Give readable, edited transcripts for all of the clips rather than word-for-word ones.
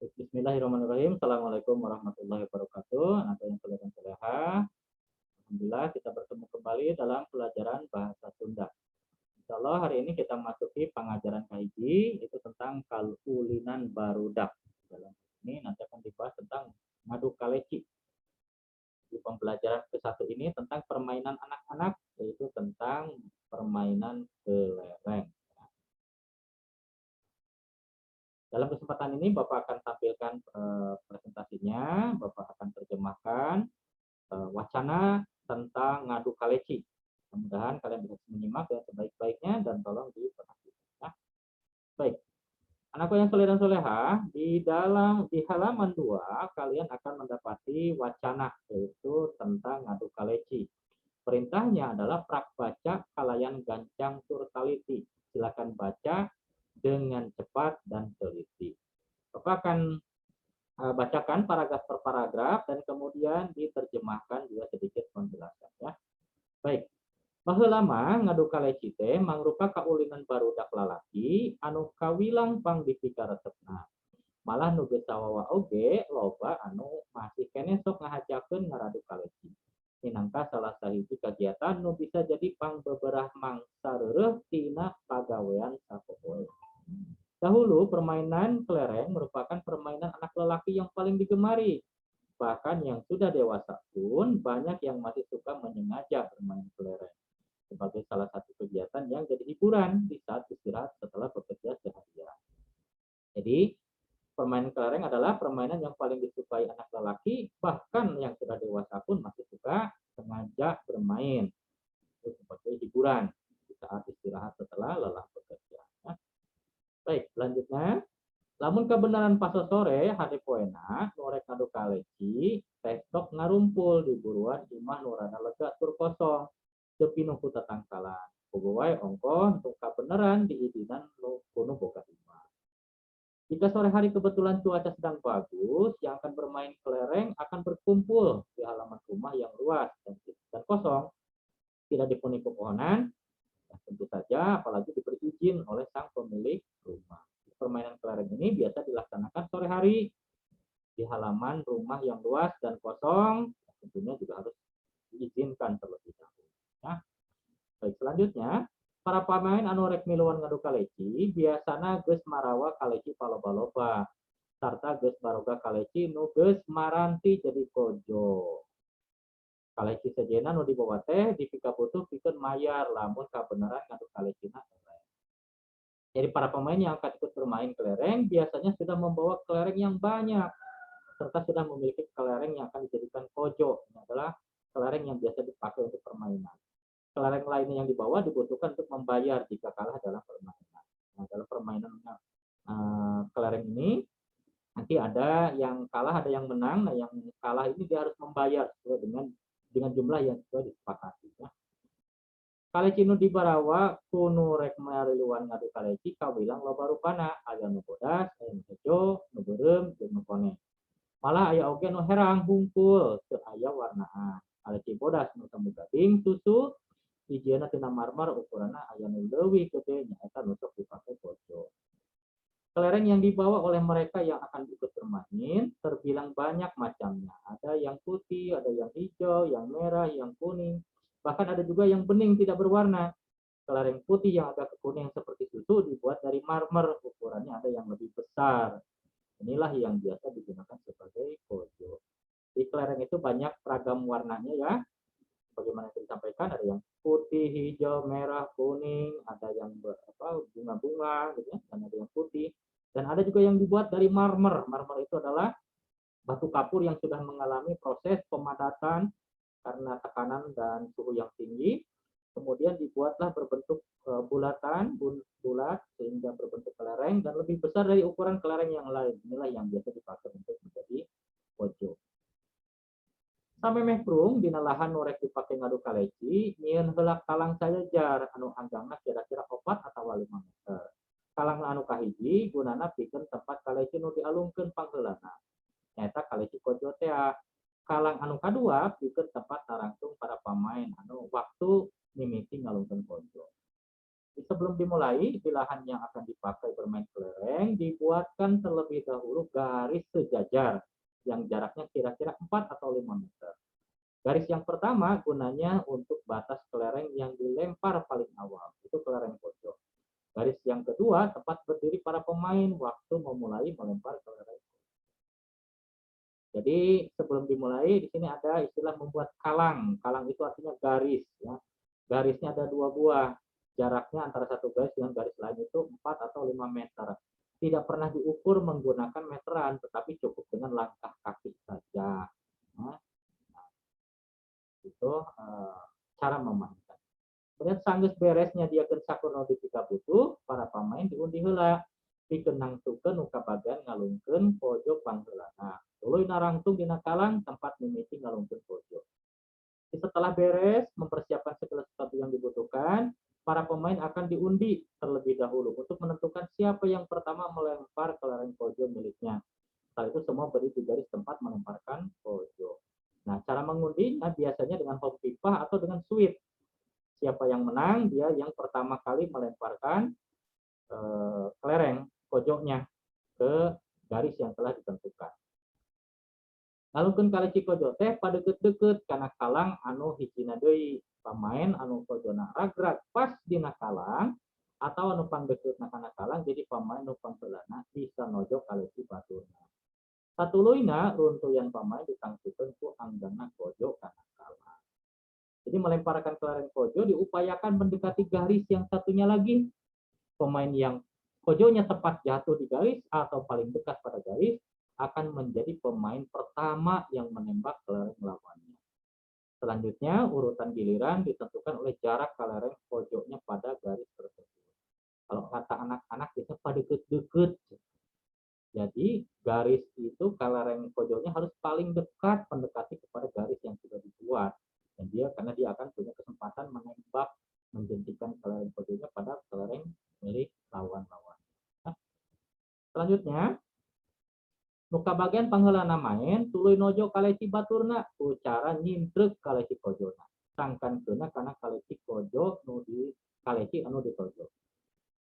Bismillahirrahmanirrahim. Assalamualaikum warahmatullahi wabarakatuh. Anak yang soleh dan soleha. Alhamdulillah kita bertemu kembali dalam pelajaran bahasa Sunda. Insya Allah hari ini kita masuki pengajaran kahiji, itu tentang kalulinan barudak. Dalam ini nanti akan dibahas tentang ngadu kaleci. Di pembelajaran ke-1 ini tentang permainan anak-anak, yaitu tentang permainan kelereng. Dalam kesempatan ini Bapak akan tampilkan presentasinya, Bapak akan terjemahkan wacana tentang ngadu kaleci. Mudah-mudahan kalian bisa menyimak ya sebaik-baiknya dan tolong diperhatikan. Ya. Baik, anakku yang soleh dan soleha, di halaman 2 kalian akan mendapati wacana, yaitu tentang ngadu kaleci. Perintahnya adalah prak baca kalayan gancang tur taliti. Silakan baca dengan cepat dan teliti. Bapak akan bacakan paragraf per paragraf dan kemudian diterjemahkan juga sedikit penjelasan ya. Baik. Baheula mah ngadu kaleci teh mangrupa kaulinan barudak lalaki anu kawilang pang dipikaresepna. Malah nu geus sawawa oge loba anu masih keneh sok ngahajakeun ngaradu kaleci. Minangka salah sahiji kegiatan nu bisa jadi pang beberah mangsa reureuh tina pagawean sapopoe. Dahulu, permainan kelereng merupakan permainan anak lelaki yang paling digemari. Bahkan yang sudah dewasa pun banyak yang masih suka menyengaja bermain kelereng sebagai salah satu kegiatan yang jadi hiburan di saat istirahat setelah bekerja seharian. Jadi, permainan kelereng adalah permainan yang paling disukai anak lelaki, bahkan yang sudah dewasa pun masih suka sengaja bermain sebagai hiburan di saat istirahat setelah lelah bekerja. Baik, selanjutnya. Lamun kebenaran pas sore hari poena norek ngadu kaleci testok ngarumpul di buruan imah nurana lega tur kosong tepinuh ku tatangkalan kubuai ongkoh untuk kebenaran diidinan nu kuno boga imah. Jika sore hari kebetulan cuaca sedang bagus, yang akan bermain kelereng akan berkumpul di halaman rumah yang luas dan kosong, tidak dipenuhi pepohonan, tentu saja apalagi diberi izin oleh sang pemilik rumah. Permainan kelereng ini biasa dilaksanakan sore hari di halaman rumah yang luas dan kosong, tentunya juga harus diizinkan terlebih dahulu. Ya. Baik, selanjutnya, para pemain anu rek miluan ngadu kaleci biasana geus marawa kaleci paloba-loba sarta geus baroga kaleci nu geus maranti jadi kojo. Kaleci sejenna nu dibawa teh dipika butuh pikeun mayar lamun kabenaran ngadu kalecina. Jadi para pemain yang akan ikut bermain kelereng biasanya sudah membawa kelereng yang banyak serta sudah memiliki kelereng yang akan dijadikan kojo. Ini adalah kelereng yang biasa dipakai untuk permainan. Kelereng lainnya yang dibawa dibutuhkan untuk membayar jika kalah dalam permainan. Nah, dalam permainan kelereng ini nanti ada yang kalah, ada yang menang. Nah, yang kalah ini dia harus membayar sesuai dengan jumlah yang sudah disepakati. Ya. Kaleci nu dibarawa kuno rek mariluan ngadu kaleci kawilang loba rupana aya nu bodas, aya nu hejo, nu beureum, jeung nu kone. Malah aya oge nu herang hungkul teu aya warnaan. Kaleci bodas nu temu gading susu hijieuna tina marmer ukuranna aya nu leuwih gede nyaeta nu sok dipake bojo. Kelereng yang dibawa oleh mereka yang akan ikut bermain terbilang banyak macamnya. Ada yang putih, ada yang hijau, yang merah, yang kuning. Bahkan ada juga yang bening tidak berwarna. Kelereng putih yang agak kuning seperti susu dibuat dari marmer, ukurannya ada yang lebih besar. Inilah yang biasa digunakan sebagai kojo. Di kelereng itu banyak ragam warnanya ya. Bagaimana yang disampaikan, ada yang putih, hijau, merah, kuning, ada yang bunga-bunga gitu ya, dan ada yang putih. Dan ada juga yang dibuat dari marmer. Marmer itu adalah batu kapur yang sudah mengalami proses pemadatan karena tekanan dan suhu yang tinggi, kemudian dibuatlah berbentuk bulat sehingga berbentuk kelereng dan lebih besar dari ukuran kelereng yang lain. Inilah yang biasa dipakai untuk menjadi pojo. Sampai mehprung dina lahan norek dipakai ngadu kaleci, nyieun heula kalang sajajar anu anggangna kira-kira 4 atau 5 meter. Kalang anu kahiji gunana pikeun tempat kaleci nu dialungkeun pangheulana. Nyaeta kaleci kojo teh. Kalang anu kadua pikeun tempat narangtung para pemain anu waktu mimiti ngalungkeun kojo. Sebelum dimulai, di lahan yang akan dipakai bermain kelereng, dibuatkan terlebih dahulu garis sejajar yang jaraknya kira-kira 4 atau 5 meter. Garis yang pertama gunanya untuk batas kelereng yang dilempar paling awal, itu kelereng pojok. Garis yang kedua tempat berdiri para pemain waktu memulai melempar kelereng. Jadi sebelum dimulai di sini ada istilah membuat kalang. Kalang itu artinya garis, ya. Garisnya ada 2 buah. Jaraknya antara satu garis dengan garis lain itu 4 atau 5 meter. Tidak pernah diukur menggunakan meteran, tetapi cukup dengan langkah kaki saja. Nah, itu cara memainkan. Kemudian sanggeus beresnya dia sakurna dipika butuh, para pemain diundi heula. Pikenang tukeun nu kabagian ngalungkeun pojok pangheulana. Tuluy narangtung dina kalang tempat mimiti ngalungkeun pojok. Setelah beres mempersiapkan segala sesuatu yang dibutuhkan, para pemain akan diundi terlebih dahulu untuk menentukan siapa yang pertama melempar kelereng pojok miliknya. Setelah itu semua berdiri di garis tempat melemparkan pojok. Nah, cara mengundinya biasanya dengan hop pipah atau dengan sweep. Siapa yang menang, dia yang pertama kali melemparkan kelereng pojoknya ke garis yang telah ditentukan. Ngalungkeun kaleci pojok teh padeukeut-deukeut kana kalang anu hijina deui. Pamain anu pojona ragrag pas dina kalang atau anu pangdeukeutna kana kalang jadi pamain anu pangheulana bisa nojo kaleci baturna. Satuluyna runtuyan pamain ditangtukeun ku anggana pojok kana kalang. Jadi melemparkan kelereng pojok diupayakan mendekati garis yang satunya lagi. Pemain yang pojoknya tepat jatuh di garis atau paling dekat pada garis akan menjadi pemain pertama yang menembak kelereng lawannya. Selanjutnya, urutan giliran ditentukan oleh jarak kelereng pojoknya pada garis tersebut. Kalau kata anak-anak itu pada deket-deket. Jadi, garis itu kelereng pojoknya harus paling dekat mendekati kepada garis yang sudah dibuat. Dan karena dia akan punya kesempatan menembak, menjentikan kelereng pojoknya pada kelereng milik lawan-lawan. Nah, selanjutnya, nuka bagian pangheulana main tuluy nojo kaleci baturna ku cara nyintrek kaleci pojona. Sangkan keuna kana kaleci pojo nu di kaleci anu ditojo.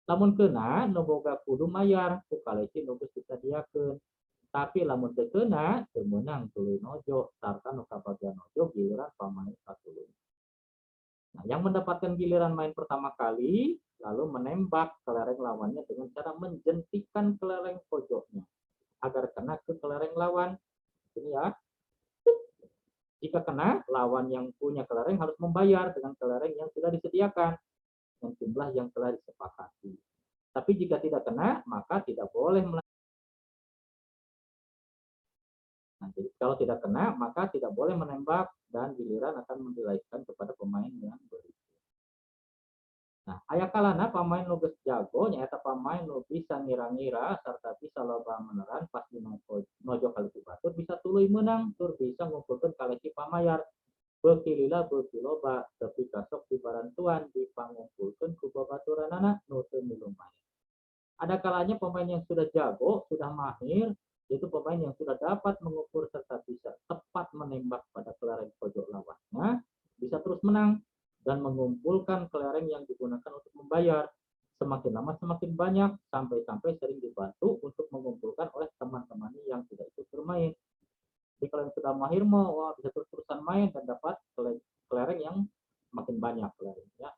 Lamun keuna nu boga kudu mayar ku kaleci nu geus disadiakeun. Tapi lamun teu keuna teu meunang tuluy nojo sarta nuka bagian nojo giliran pamain satuluy. Nah, yang mendapatkan giliran main pertama kali lalu menembak kelereng lawannya dengan cara menjentikan kelereng pojoknya agar kena ke kelereng lawan. Ini ya. Jika kena, lawan yang punya kelereng harus membayar dengan kelereng yang sudah disediakan dengan jumlah yang telah disepakati. Tapi jika tidak kena, maka tidak boleh. Nah, jadi kalau tidak kena, maka tidak boleh menembak dan giliran akan menilaikan kepada pemain yang berikut. Nah, aya kalana pamain nu geus jago nyaeta pamain nu bisa ngira-ngira sarta bisa loba meneran pas di nojo kaleci batur bisa tuluy menang tur bisa ngumpulkeun kaleci pamayar. Beuki lila beuki loba tapi kasok di barantuan dipangumpulkeun ku babaturanana nu teu milu main. Ada kalanya pemain yang sudah jago, sudah mahir, yaitu pemain yang sudah dapat mengukur serta bisa tepat menembak pada kelereng pojok lawannya, bisa terus menang dan mengumpulkan kelereng yang digunakan untuk membayar. Semakin lama semakin banyak, sampai-sampai sering dibantu untuk mengumpulkan oleh teman-temannya yang tidak ikut bermain. Jadi kalau yang sudah mahir mau bisa terus-terusan main dan dapat kelereng yang makin banyak kelerengnya.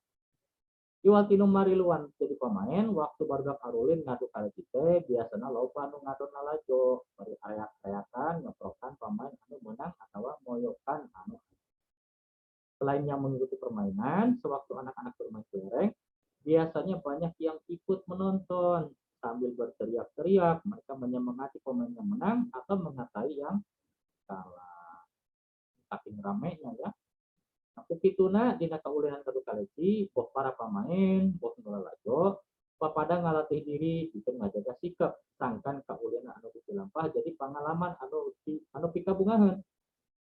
Iwal tinu mariluan jadi pemain waktu barudak arulin ngadu kaleci teh biasana loba anu ngadonna lajo bari ayak-ayakan ngeprokan pemain anu menang atawa moyokan anu. Selain yang mengikuti permainan, sewaktu anak-anak bermain kelereng, biasanya banyak yang ikut menonton sambil berteriak-teriak. Mereka menyemangati pemain yang menang atau mengatai yang kalah. Saking ramenya ya. Ukituna dina kaulinan kadu kaleci, boh para pamain, boh ngelalajo, papada ngalatih diri, itu ngajaga sikap, sangkan kaulinan anu lampah jadi pengalaman anu pikabungaheun.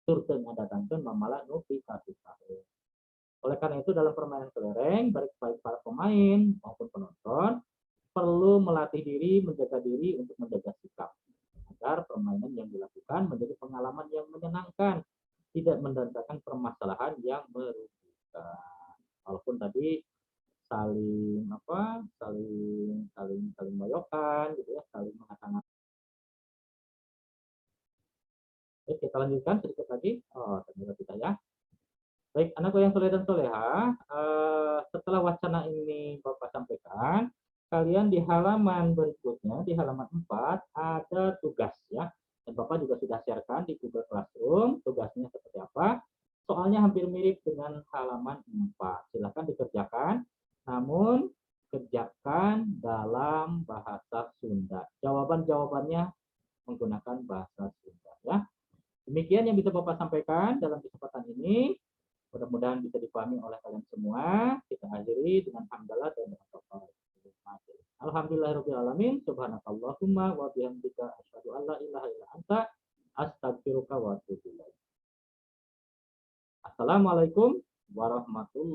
Tur teu ngadatangkeun mamala nu pikasikaheun. Oleh karena itu dalam permainan kelereng, baik para pemain maupun penonton perlu melatih diri, menjaga diri untuk menjaga sikap agar permainan yang dilakukan menjadi pengalaman yang menyenangkan, tidak mendatangkan permasalahan yang merugikan. Walaupun tadi saling apa, saling saling saling bayokan gitu ya, saling mengata-ngatai. Oke, kita lanjutkan sedikit lagi. Oh, ternyata kita ya. Baik, anakku yang soleh dan soleha, setelah wacana ini Bapak sampaikan, kalian di halaman berikutnya, di halaman 4, ada tugas ya. Dan Bapak juga sudah sharekan di Google Classroom, tugasnya seperti apa. Soalnya hampir mirip dengan halaman 4. Silakan dikerjakan, namun kerjakan dalam bahasa Sunda. Jawaban-jawabannya menggunakan bahasa Sunda ya. Demikian yang bisa Bapak sampaikan dalam kesempatan ini. Mudah-mudahan bisa dipahami oleh kalian semua. Kita akhiri dengan hamdalah dan berdoa. Alhamdulillahirabbil alamin. Subhanakallahumma wa bihamdika asyhadu an la ilaha illa anta astaghfiruka wa atubu ilaik. Assalamualaikum warahmatullahi